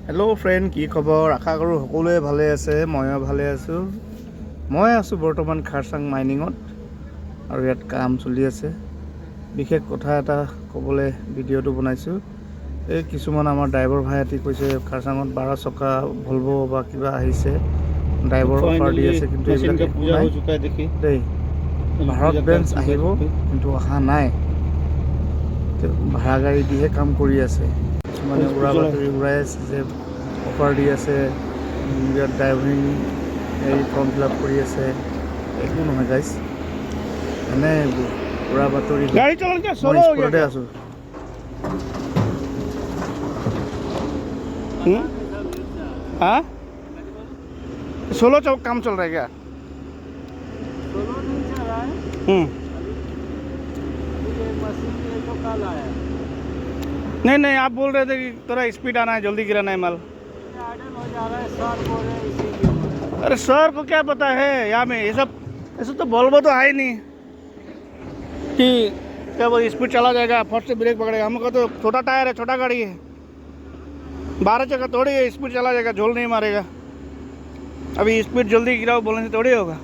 Hello' friend, কি খবৰ? আশা কৰোঁ সকলোৱে ভালে আছে। ময়ো ভালে আছোঁ। মই আছোঁ বৰ্তমান খাৰচাং মাইনিঙত আৰু ইয়াত কাম চলি আছে। বিশেষ কথা এটা ক'বলৈ ভিডিঅ'টো বনাইছোঁ। এই কিছুমান আমাৰ ড্ৰাইভাৰ ভাইহঁতে কৈছে খাৰচাঙত 12 চকা ভলভ' বা কিবা আহিছে, ড্ৰাইভাৰ অফাৰ দি আছে, কিন্তু এইবিলাক একো নাই দেই। ভাৰত বেঞ্চ আহিব কিন্তু অহা নাই। ভাড়া গাড়ী দিহে কাম কৰি আছে। কিছুমানে উৰা বাতৰি উৰাই আছে যে অফাৰ দি আছে, ইয়াত ড্ৰাইভিং হেৰি ফৰ্ম ফিল আপ কৰি আছে। একো নহয় গাইজ, এনে এইবোৰ উৰা বাতৰি। মই স্কুলতে আছোঁ। हाँ 16 काम चल रहा है क्या? 16 नहीं चल रहा है। ये मशीन ये तो कल आया। नहीं आप बोल रहे थे कि थोड़ा स्पीड आना है, जल्दी गिराना है माल। आइडल हो जा रहा है, सर बोल रहे हैं इसीलिए। अरे सर को क्या पता है यहाँ में, ये सब ऐसा तो वोल्वो तो है ही नहीं कि क्या वो स्पीड चला जाएगा फट से ब्रेक पकड़ेगा। हमको तो छोटा टायर है, छोटा गाड़ी है, 12 चक्का थोड़ी है, स्पीड चला जाएगा, झोल नहीं मारेगा। अभी स्पीड जल्दी गिराओ बोलने से थोड़ी होगा।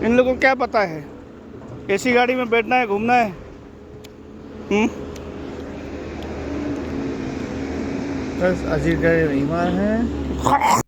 इन लोगों को क्या पता है, ऐसी गाड़ी में बैठना है, घूमना है। बस अजीब का इमान है।